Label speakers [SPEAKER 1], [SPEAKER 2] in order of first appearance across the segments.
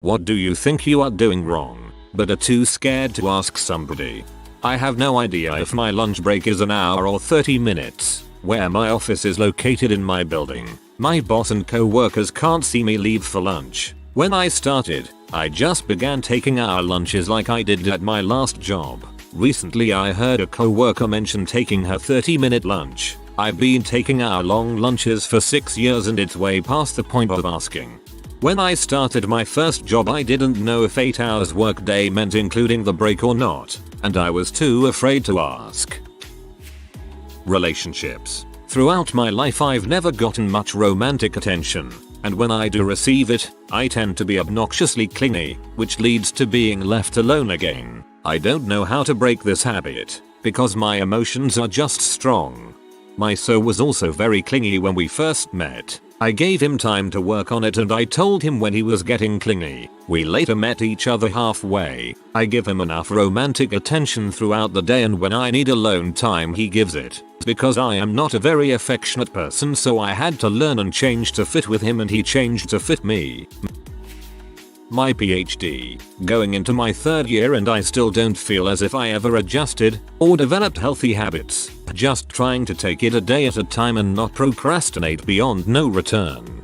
[SPEAKER 1] What do you think you are doing wrong, but are too scared to ask somebody? I have no idea if my lunch break is an hour or 30 minutes, where my office is located in my building. My boss and co-workers can't see me leave for lunch. When I started, I just began taking our lunches like I did at my last job. Recently I heard a co-worker mention taking her 30-minute lunch. I've been taking our long lunches for 6 years and it's way past the point of asking. When I started my first job I didn't know if 8 hours work day meant including the break or not, and I was too afraid to ask. Relationships. Throughout my life I've never gotten much romantic attention, and when I do receive it, I tend to be obnoxiously clingy, which leads to being left alone again. I don't know how to break this habit, because my emotions are just strong. My so was also very clingy when we first met. I gave him time to work on it and I told him when he was getting clingy. We later met each other halfway. I give him enough romantic attention throughout the day and when I need alone time he gives it. Because I am not a very affectionate person so I had to learn and change to fit with him and he changed to fit me. My PhD. Going into my 3rd year and I still don't feel as if I ever adjusted or developed healthy habits. Just trying to take it a day at a time and not procrastinate beyond no return.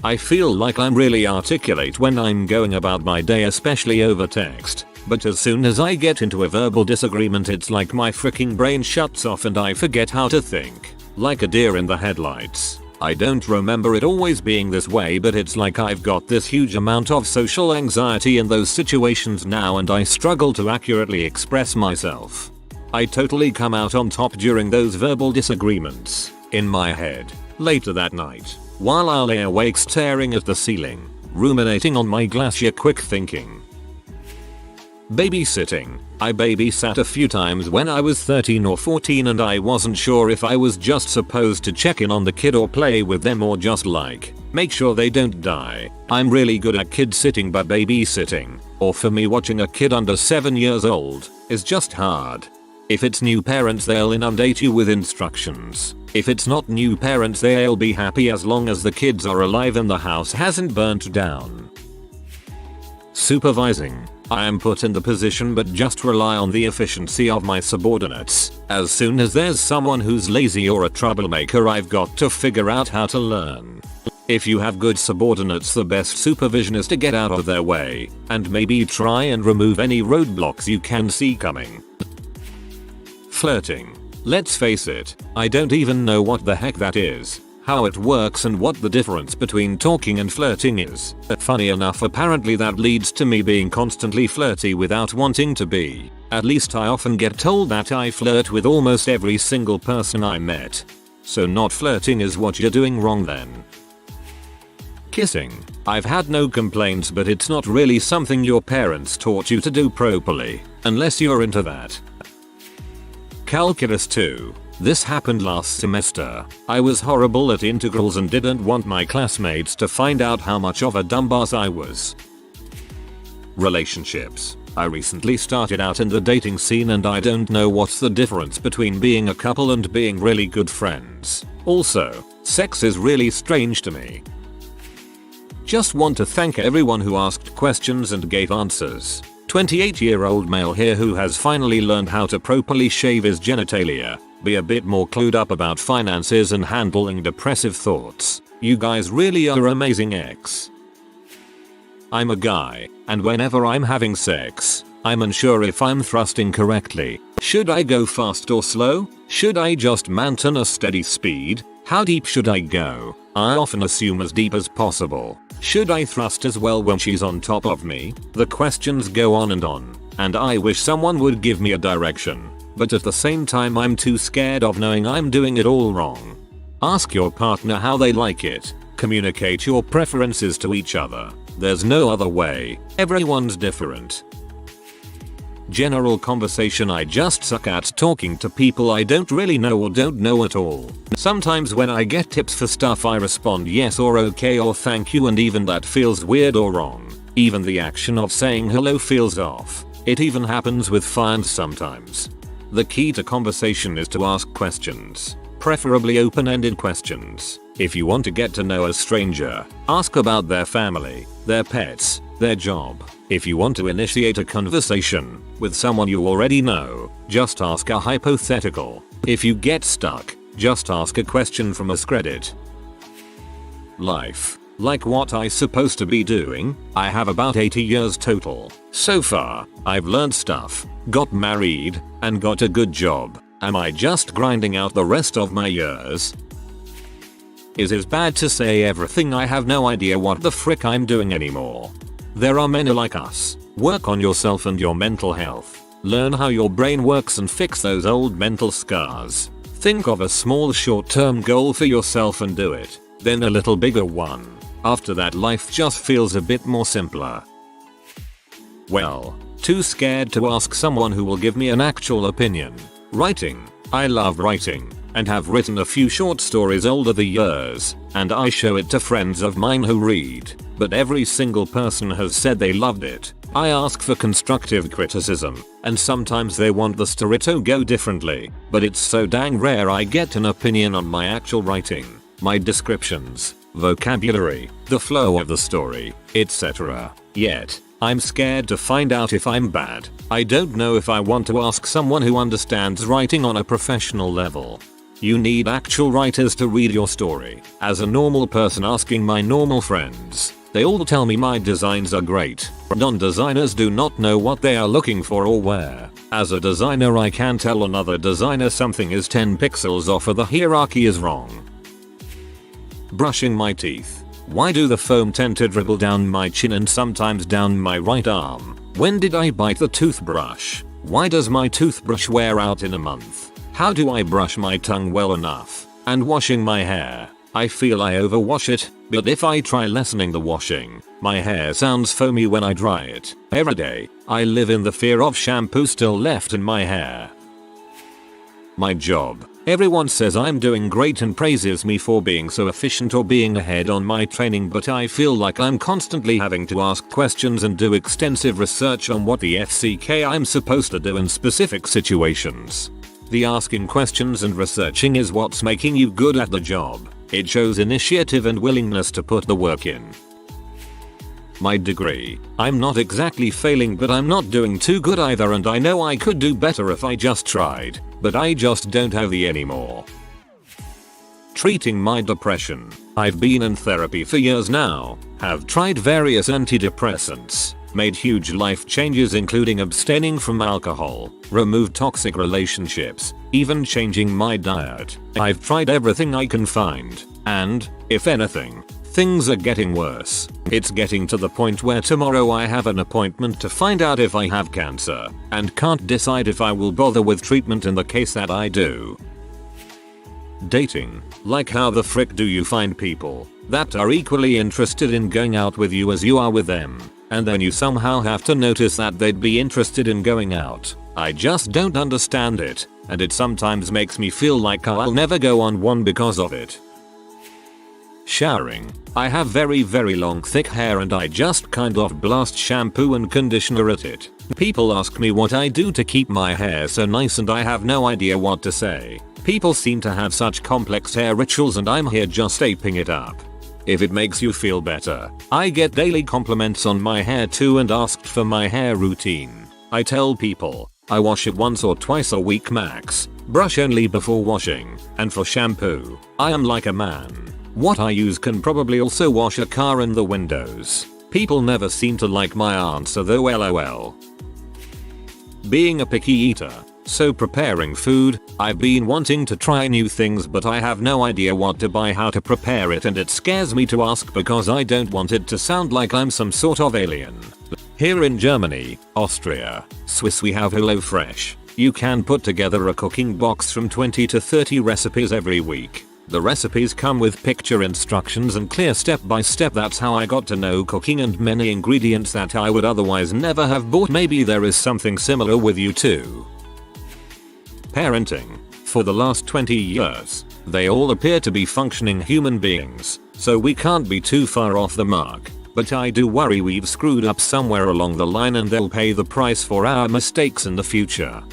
[SPEAKER 1] I feel like I'm really articulate when I'm going about my day, especially over text. But as soon as I get into a verbal disagreement it's like my freaking brain shuts off and I forget how to think. Like a deer in the headlights. I don't remember it always being this way but it's like I've got this huge amount of social anxiety in those situations now and I struggle to accurately express myself. I totally come out on top during those verbal disagreements. In my head. Later that night, while I lay awake staring at the ceiling, ruminating on my glacier quick thinking. Babysitting. I babysat a few times when I was 13 or 14 and I wasn't sure if I was just supposed to check in on the kid or play with them or just like, make sure they don't die. I'm really good at kid sitting but babysitting, or for me watching a kid under 7 years old, is just hard. If it's new parents they'll inundate you with instructions. If it's not new parents they'll be happy as long as the kids are alive and the house hasn't burnt down. Supervising. I am put in the position but just rely on the efficiency of my subordinates. As soon as there's someone who's lazy or a troublemaker I've got to figure out how to learn. If you have good subordinates the best supervision is to get out of their way, and maybe try and remove any roadblocks you can see coming. Flirting. Let's face it, I don't even know what the heck that is, how it works and what the difference between talking and flirting is. Funny enough apparently that leads to me being constantly flirty without wanting to be. At least I often get told that I flirt with almost every single person I met. So not flirting is what you're doing wrong then. Kissing. I've had no complaints but it's not really something your parents taught you to do properly, unless you're into that. Calculus 2. This happened last semester. I was horrible at integrals and didn't want my classmates to find out how much of a dumbass I was. Relationships. I recently started out in the dating scene and I don't know what's the difference between being a couple and being really good friends. Also, sex is really strange to me. Just want to thank everyone who asked questions and gave answers. 28-year-old male here who has finally learned how to properly shave his genitalia, be a bit more clued up about finances and handling depressive thoughts. You guys really are amazing ex. I'm a guy, and whenever I'm having sex, I'm unsure if I'm thrusting correctly. Should I go fast or slow? Should I just maintain a steady speed? How deep should I go? I often assume as deep as possible. Should I thrust as well when she's on top of me? The questions go on, and I wish someone would give me a direction. But at the same time I'm too scared of knowing I'm doing it all wrong. Ask your partner how they like it. Communicate your preferences to each other. There's no other way. Everyone's different. General conversation. I just suck at talking to people I don't really know or don't know at all. Sometimes when I get tips for stuff I respond yes or okay or thank you and even that feels weird or wrong. Even the action of saying hello feels off. It even happens with fans sometimes. The key to conversation is to ask questions, preferably open-ended questions. If you want to get to know a stranger, ask about their family, their pets, their job. If you want to initiate a conversation with someone you already know, just ask a hypothetical. If you get stuck, just ask a question from AskReddit. Life. Like what I supposed to be doing? I have about 80 years total. So far, I've learned stuff, got married, and got a good job. Am I just grinding out the rest of my years? Is it bad to say everything? I have no idea what the frick I'm doing anymore. There are many like us. Work on yourself and your mental health. Learn how your brain works and fix those old mental scars. Think of a small short-term goal for yourself and do it. Then a little bigger one. After that, life just feels a bit more simpler. Well, too scared to ask someone who will give me an actual opinion. Writing. I love writing and have written a few short stories over the years, and I show it to friends of mine who read, but every single person has said they loved it. I ask for constructive criticism, and sometimes they want the story to go differently, but it's so dang rare I get an opinion on my actual writing, my descriptions, vocabulary, the flow of the story, etc. Yet, I'm scared to find out if I'm bad. I don't know if I want to ask someone who understands writing on a professional level. You need actual writers to read your story. As a normal person asking my normal friends, they all tell me my designs are great. Non-designers do not know what they are looking for or where. As a designer, I can tell another designer something is 10 pixels off or the hierarchy is wrong. Brushing my teeth. Why do the foam tend to dribble down my chin and sometimes down my right arm? When did I bite the toothbrush? Why does my toothbrush wear out in a month? How do I brush my tongue well enough? And washing my hair. I feel I overwash it, but if I try lessening the washing, my hair sounds foamy when I dry it. Every day, I live in the fear of shampoo still left in my hair. My job. Everyone says I'm doing great and praises me for being so efficient or being ahead on my training, but I feel like I'm constantly having to ask questions and do extensive research on what the FCK I'm supposed to do in specific situations. The asking questions and researching is what's making you good at the job. It shows initiative and willingness to put the work in. My degree. I'm not exactly failing, but I'm not doing too good either, and I know I could do better if I just tried, but I just don't have the anymore. Treating my depression. I've been in therapy for years now, have tried various antidepressants, made huge life changes including abstaining from alcohol, removed toxic relationships, even changing my diet. I've tried everything I can find, and, if anything, things are getting worse. It's getting to the point where tomorrow I have an appointment to find out if I have cancer, and can't decide if I will bother with treatment in the case that I do. Dating. Like, how the frick do you find people that are equally interested in going out with you as you are with them, and then you somehow have to notice that they'd be interested in going out? I just don't understand it, and it sometimes makes me feel like I'll never go on one because of it. Showering. I have very long thick hair and I just kind of blast shampoo and conditioner at it. People ask me what I do to keep my hair so nice and I have no idea what to say. People seem to have such complex hair rituals and I'm here just aping it up. If it makes you feel better, I get daily compliments on my hair too and asked for my hair routine. I tell people I wash it once or twice a week max, brush only before washing, and for shampoo, I am like a man. What I use can probably also wash a car and the windows. People never seem to like my answer though, lol. Being a picky eater. So preparing food, I've been wanting to try new things but I have no idea what to buy, how to prepare it, and it scares me to ask because I don't want it to sound like I'm some sort of alien. Here in Germany, Austria, Swiss we have HelloFresh. You can put together a cooking box from 20 to 30 recipes every week. The recipes come with picture instructions and clear step by step. That's how I got to know cooking and many ingredients that I would otherwise never have bought. Maybe there is something similar with you too. Parenting. For the last 20 years, they all appear to be functioning human beings, so we can't be too far off the mark. But I do worry we've screwed up somewhere along the line and they'll pay the price for our mistakes in the future.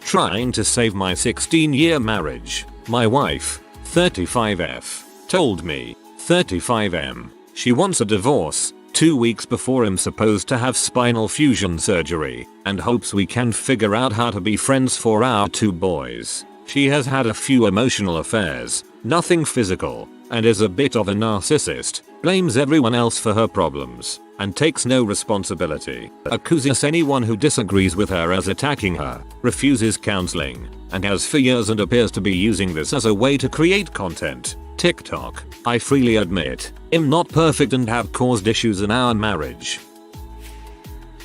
[SPEAKER 1] Trying to save my 16-year marriage. My wife, 35F. Told me. 35M. She wants a divorce. 2 weeks before I'm supposed to have spinal fusion surgery, and hopes we can figure out how to be friends for our 2 boys. She has had a few emotional affairs, nothing physical, and is a bit of a narcissist, blames everyone else for her problems, and takes no responsibility, accuses anyone who disagrees with her as attacking her, refuses counseling, and has for years and appears to be using this as a way to create content. TikTok. I freely admit, I'm not perfect and have caused issues in our marriage.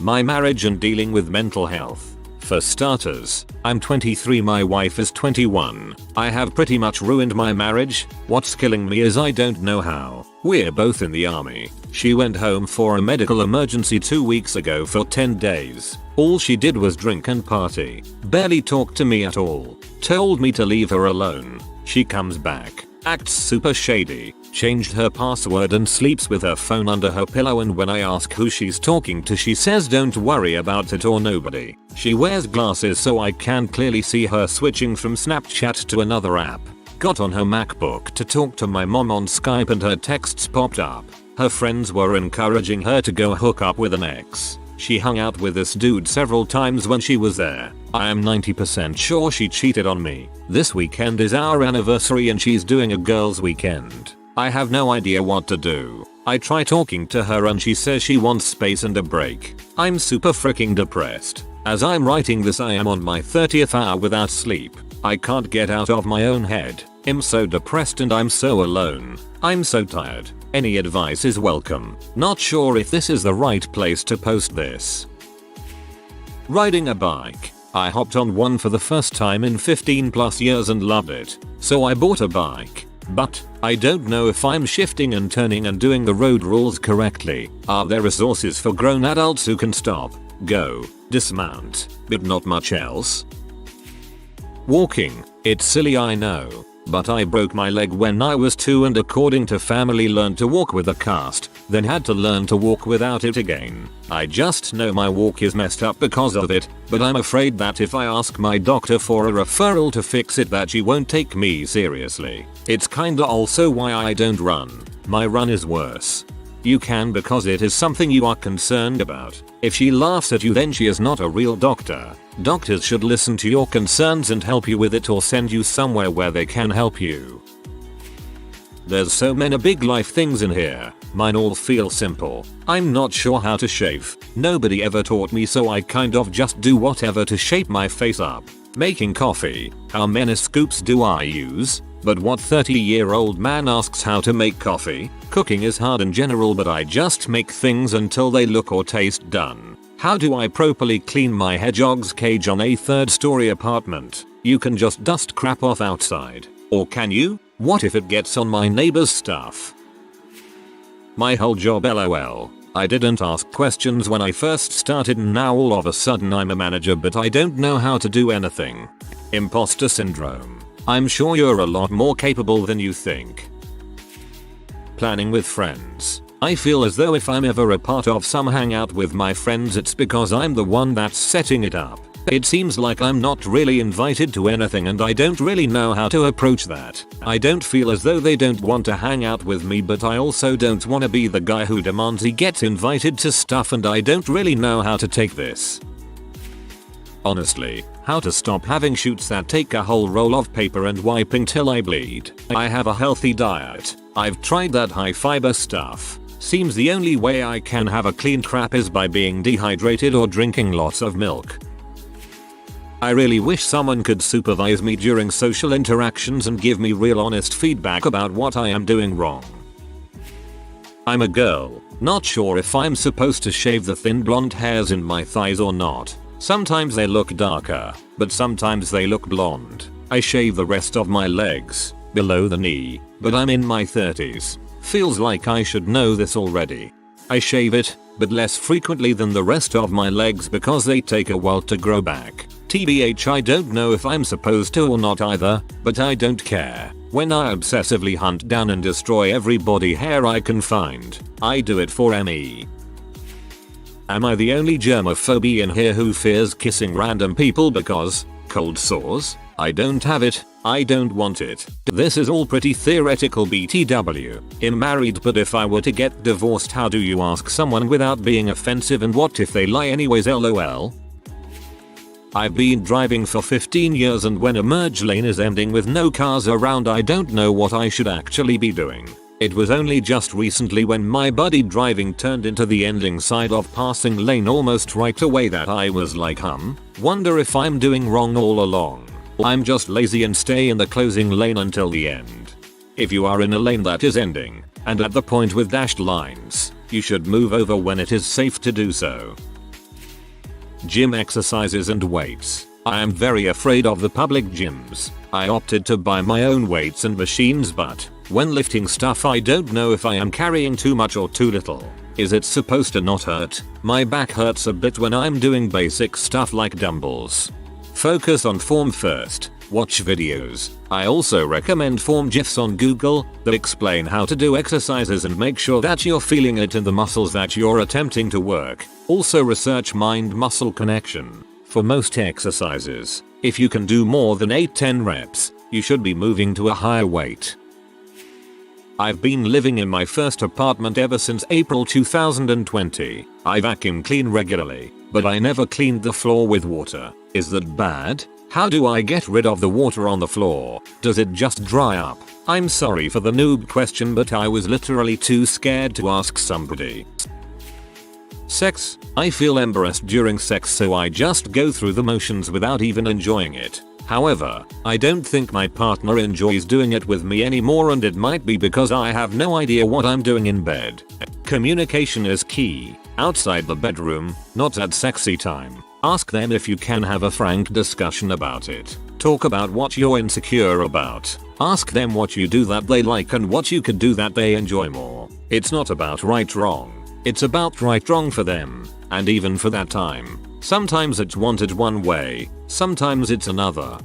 [SPEAKER 1] My marriage and dealing with mental health. For starters, I'm 23, my wife is 21. I have pretty much ruined my marriage. What's killing me is I don't know how. We're both in the army. She went home for a medical emergency 2 weeks ago for 10 days. All she did was drink and party. Barely talked to me at all. Told me to leave her alone. She comes back. Acts super shady, changed her password and sleeps with her phone under her pillow, and when I ask who she's talking to she says don't worry about it or nobody. She wears glasses so I can clearly see her switching from Snapchat to another app. Got on her MacBook to talk to my mom on Skype and her texts popped up. Her friends were encouraging her to go hook up with an ex. She hung out with this dude several times when she was there. I am 90% sure she cheated on me. This weekend is our anniversary and she's doing a girls' weekend. I have no idea what to do. I try talking to her and she says she wants space and a break. I'm super freaking depressed. As I'm writing this I am on my 30th hour without sleep. I can't get out of my own head. I'm so depressed and I'm so alone. I'm so tired. Any advice is welcome. Not sure if this is the right place to post this. Riding a bike. I hopped on one for the first time in 15 plus years and loved it. So I bought a bike. But I don't know if I'm shifting and turning and doing the road rules correctly. Are there resources for grown adults who can stop, go, dismount, but not much else? Walking. It's silly I know, but I broke my leg when I was 2 and according to family learned to walk with a cast, then had to learn to walk without it again. I just know my walk is messed up because of it, but I'm afraid that if I ask my doctor for a referral to fix it that she won't take me seriously. It's kinda also why I don't run. My run is worse. You can because it is something you are concerned about. If she laughs at you then she is not a real doctor. Doctors should listen to your concerns and help you with it or send you somewhere where they can help you. There's so many big life things in here. Mine all feel simple. I'm not sure how to shave. Nobody ever taught me so I kind of just do whatever to shape my face up. Making coffee. How many scoops do I use? But what 30-year-old man asks how to make coffee? Cooking is hard in general but I just make things until they look or taste done. How do I properly clean my hedgehog's cage on a 3rd-story apartment? You can just dust crap off outside. Or can you? What if it gets on my neighbor's stuff? My whole job LOL. I didn't ask questions when I first started and now all of a sudden I'm a manager but I don't know how to do anything. Imposter syndrome. I'm sure you're a lot more capable than you think. Planning with friends. I feel as though if I'm ever a part of some hangout with my friends it's because I'm the one that's setting it up. It seems like I'm not really invited to anything and I don't really know how to approach that. I don't feel as though they don't want to hang out with me but I also don't want to be the guy who demands he gets invited to stuff and I don't really know how to take this. Honestly, how to stop having shoots that take a whole roll of paper and wiping till I bleed. I have a healthy diet. I've tried that high fiber stuff. Seems the only way I can have a clean crap is by being dehydrated or drinking lots of milk. I really wish someone could supervise me during social interactions and give me real honest feedback about what I am doing wrong. I'm a girl. Not sure if I'm supposed to shave the thin blonde hairs in my thighs or not. Sometimes they look darker, but sometimes they look blonde. I shave the rest of my legs, below the knee, but I'm in my 30s. Feels like I should know this already. I shave it, but less frequently than the rest of my legs because they take a while to grow back. TBH I don't know if I'm supposed to or not either, but I don't care. When I obsessively hunt down and destroy every body hair I can find, I do it for me. Am I the only germaphobia in here who fears kissing random people because cold sores? I don't have it, I don't want it. This is all pretty theoretical BTW. I'm married, but if I were to get divorced, how do you ask someone without being offensive, and what if they lie anyways, lol? I've been driving for 15 years, and when a merge lane is ending with no cars around, I don't know what I should actually be doing. It was only just recently when my buddy driving turned into the ending side of passing lane almost right away that I was like, wonder if I'm doing wrong all along. I'm just lazy and stay in the closing lane until the end. If you are in a lane that is ending, and at the point with dashed lines, you should move over when it is safe to do so. Gym exercises and weights. I am very afraid of the public gyms. I opted to buy my own weights and machines, but when lifting stuff I don't know if I am carrying too much or too little. Is it supposed to not hurt? My back hurts a bit when I'm doing basic stuff like dumbbells. Focus on form first. Watch videos. I also recommend form GIFs on Google that explain how to do exercises and make sure that you're feeling it in the muscles that you're attempting to work. Also research mind-muscle connection. For most exercises, if you can do more than 8-10 reps, you should be moving to a higher weight. I've been living in my first apartment ever since April 2020. I vacuum clean regularly, but I never cleaned the floor with water. Is that bad? How do I get rid of the water on the floor? Does it just dry up? I'm sorry for the noob question, but I was literally too scared to ask somebody. Sex. I feel embarrassed during sex, so I just go through the motions without even enjoying it. However, I don't think my partner enjoys doing it with me anymore, and it might be because I have no idea what I'm doing in bed. Communication is key. Outside the bedroom, not at sexy time. Ask them if you can have a frank discussion about it. Talk about what you're insecure about. Ask them what you do that they like and what you could do that they enjoy more. It's not about right wrong. It's about right wrong for them, and even for that time. Sometimes it's wanted one way, sometimes it's another.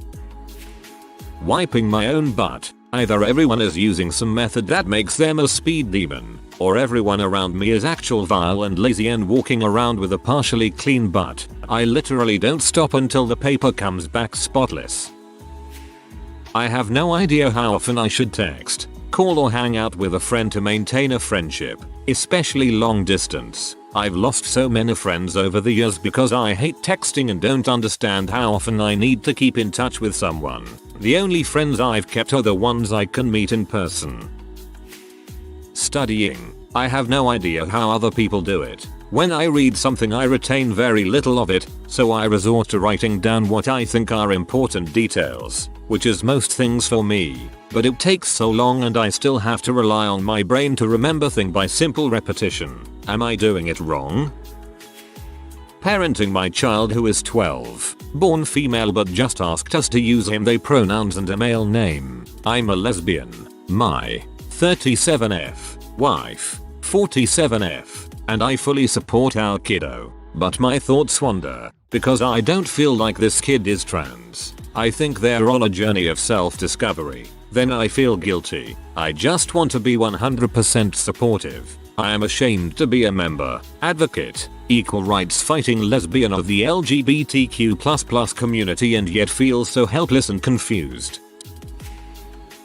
[SPEAKER 1] Wiping my own butt. Either everyone is using some method that makes them a speed demon, or everyone around me is actual vile and lazy and walking around with a partially clean butt. I literally don't stop until the paper comes back spotless. I have no idea how often I should text, call or hang out with a friend to maintain a friendship, especially long distance. I've lost so many friends over the years because I hate texting and don't understand how often I need to keep in touch with someone. The only friends I've kept are the ones I can meet in person. Studying. I have no idea how other people do it. When I read something I retain very little of it, so I resort to writing down what I think are important details, which is most things for me. But it takes so long and I still have to rely on my brain to remember things by simple repetition. Am I doing it wrong? Parenting my child who is 12, born female but just asked us to use him they pronouns and a male name. I'm a lesbian. My 37F wife 47F and I fully support our kiddo. But my thoughts wander because I don't feel like this kid is trans. I think they're on a journey of self-discovery. Then I feel guilty. I just want to be 100% supportive. I am ashamed to be a member, advocate, equal rights fighting lesbian of the LGBTQ++ community and yet feel so helpless and confused.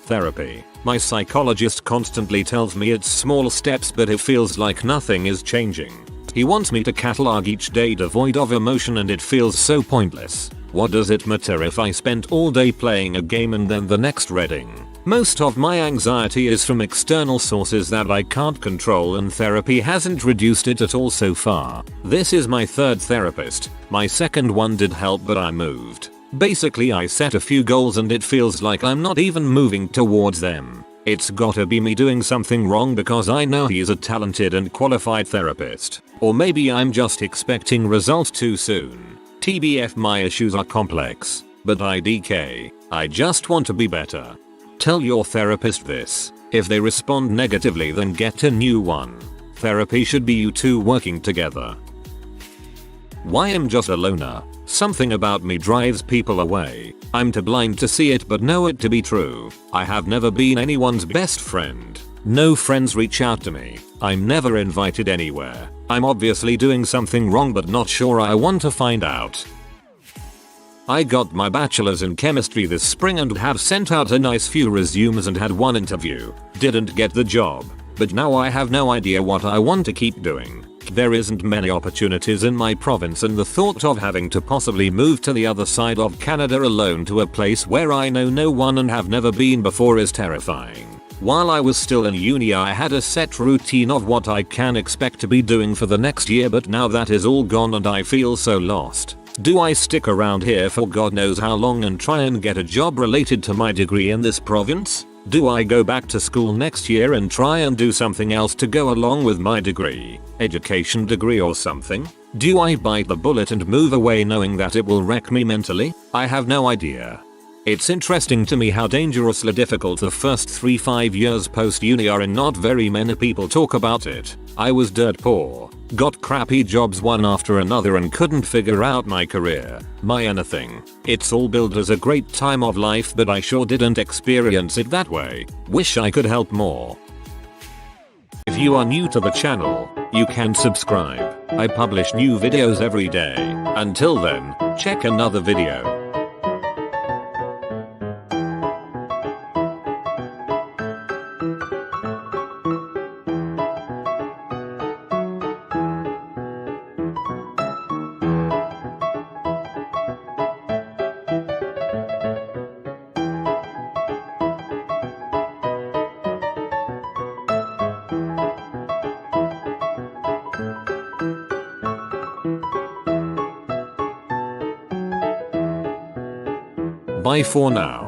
[SPEAKER 1] Therapy. My psychologist constantly tells me it's small steps, but it feels like nothing is changing. He wants me to catalog each day devoid of emotion and it feels so pointless. What does it matter if I spent all day playing a game and then the next reading? Most of my anxiety is from external sources that I can't control, and therapy hasn't reduced it at all so far. This is my third therapist. My second one did help, but I moved. Basically I set a few goals and it feels like I'm not even moving towards them. It's gotta be me doing something wrong because I know he's a talented and qualified therapist. Or maybe I'm just expecting results too soon. TBF, my issues are complex, but IDK, I just want to be better. Tell your therapist this. If they respond negatively, then get a new one. Therapy should be you two working together. Why I'm just a loner. Something about me drives people away. I'm too blind to see it but know it to be true. I have never been anyone's best friend. No friends reach out to me. I'm never invited anywhere. I'm obviously doing something wrong but not sure I want to find out. I got my bachelor's in chemistry this spring and have sent out a nice few resumes and had one interview. Didn't get the job, but now I have no idea what I want to keep doing. There isn't many opportunities in my province and the thought of having to possibly move to the other side of Canada alone to a place where I know no one and have never been before is terrifying. While I was still in uni I had a set routine of what I can expect to be doing for the next year, but now that is all gone and I feel so lost. Do I stick around here for God knows how long and try and get a job related to my degree in this province? Do I go back to school next year and try and do something else to go along with my degree, education degree or something? Do I bite the bullet and move away knowing that it will wreck me mentally? I have no idea. It's interesting to me how dangerously difficult the first 3-5 years post uni are and not very many people talk about it. I was dirt poor, got crappy jobs one after another and couldn't figure out my career, my anything. It's all billed as a great time of life but I sure didn't experience it that way. Wish I could help more. If you are new to the channel, you can subscribe. I publish new videos every day. Until then, check another video. Bye for now.